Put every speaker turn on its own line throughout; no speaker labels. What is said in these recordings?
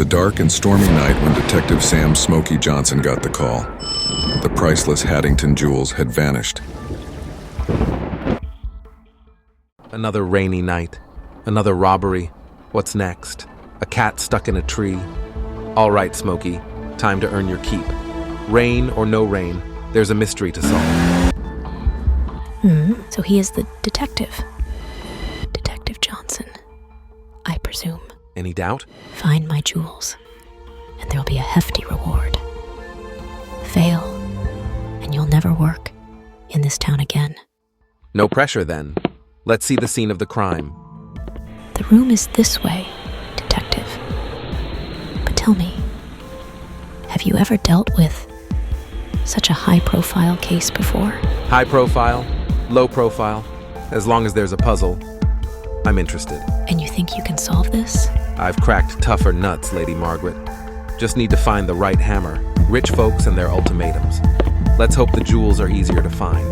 dark and stormy night when Detective Sam Smokey Johnson got the call. The priceless Haddington jewels had vanished.
Another rainy night. Another robbery. What's next? A cat stuck in a tree. All right, Smokey. Time to earn your keep. Rain or no rain, there's a mystery to solve.
So he is the detective. Detective Johnson, I presume.
Any doubt?
Find my jewels, and there'll be a hefty reward. Fail, and you'll never work in this town again.
No pressure, then. Let's see the scene of the crime.
The room is this way, detective. But tell me, have you ever dealt with such a high-profile case before?
High profile, low profile, as long as there's a puzzle, I'm interested.
And you think you can solve this?
I've cracked tougher nuts, Lady Margaret. Just need to find the right hammer, rich folks and their ultimatums. Let's hope the jewels are easier to find.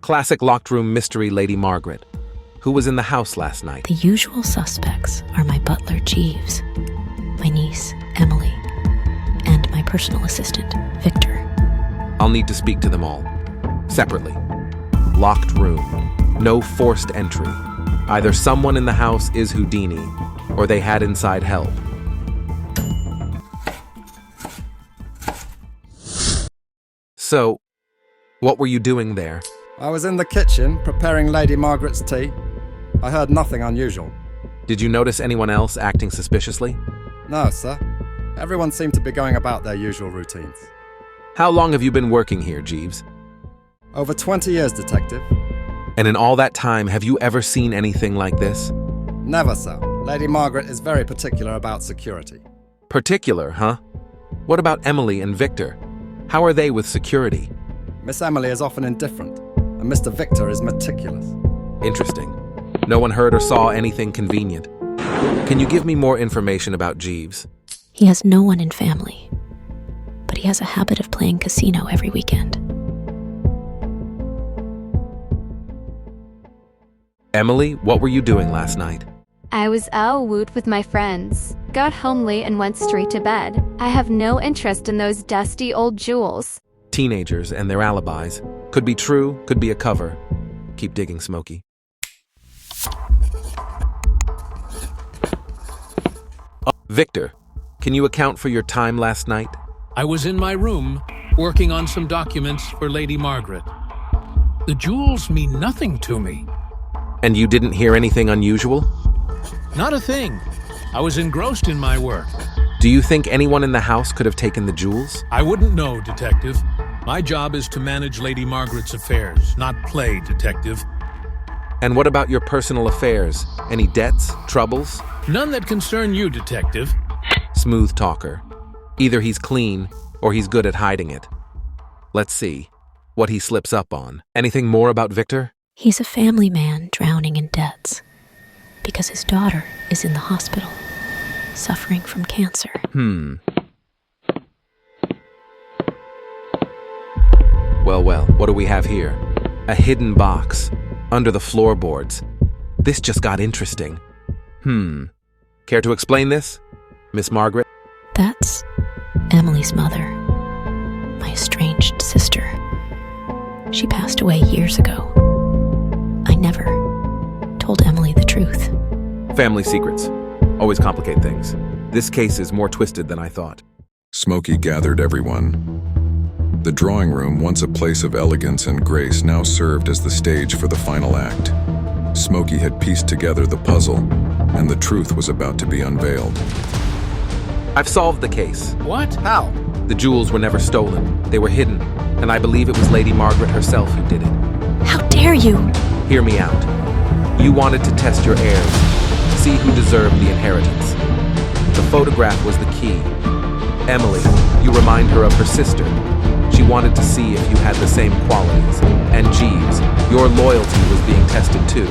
Classic locked room mystery, Lady Margaret. Who was in the house last night?
The usual suspects are my butler, Jeeves, my niece, Emily, and my personal assistant, Victor.
I'll need to speak to them all. Separately. Locked room. No forced entry. Either someone in the house is Houdini, or they had inside help. So, what were you doing there?
I was in the kitchen, preparing Lady Margaret's tea. I heard nothing unusual.
Did you notice anyone else acting suspiciously?
No, sir. Everyone seemed to be going about their usual routines.
How long have you been working here, Jeeves?
Over 20 years, detective.
And in all that time, have you ever seen anything like this?
Never, sir. Lady Margaret is very particular about security.
Particular, huh? What about Emily and Victor? How are they with security?
Miss Emily is often indifferent, and Mr. Victor is meticulous.
Interesting. No one heard or saw anything convenient. Can you give me more information about Jeeves?
He has no one in family, but he has a habit of playing casino every weekend.
Emily, what were you doing last night?
I was out with my friends. Got home late and went straight to bed. I have no interest in those dusty old jewels.
Teenagers and their alibis. Could be true, could be a cover. Keep digging, Smokey. Victor, can you account for your time last night?
I was in my room, working on some documents for Lady Margaret. The jewels mean nothing to me.
And you didn't hear anything unusual?
Not a thing. I was engrossed in my work.
Do you think anyone in the house could have taken the jewels?
I wouldn't know, detective. My job is to manage Lady Margaret's affairs, not play detective.
And what about your personal affairs? Any debts, troubles?
None that concern you, detective.
Smooth talker. Either he's clean, or he's good at hiding it. Let's see what he slips up on. Anything more about Victor?
He's a family man drowning in debts because his daughter is in the hospital, suffering from cancer.
Well, what do we have here? A hidden box, under the floorboards. This just got interesting. Care to explain this, Miss Margaret?
That's Emily's mother, my estranged sister. She passed away years ago. I never told Emily the truth.
Family secrets always complicate things. This case is more twisted than I thought.
Smokey gathered everyone. The drawing room, once a place of elegance and grace, now served as the stage for the final act. Smokey had pieced together the puzzle, and the truth was about to be unveiled.
I've solved the case.
What?
How?
The jewels were never stolen. They were hidden, and I believe it was Lady Margaret herself who did it.
How dare you!
Hear me out. You wanted to test your heirs, see who deserved the inheritance. The photograph was the key. Emily, you remind her of her sister. She wanted to see if you had the same qualities. And Jeeves, your loyalty was being tested too.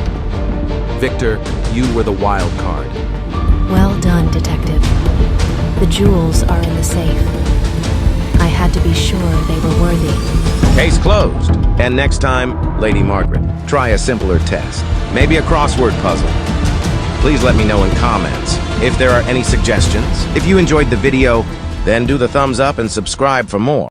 Victor, you were the wild card.
Well done, detective. The jewels are in the safe. they were worthy.
Case closed. And next time, Lady Margaret, try a simpler test. Maybe a crossword puzzle. Please let me know in comments if there are any suggestions. If you enjoyed the video, then do the thumbs up and subscribe for more.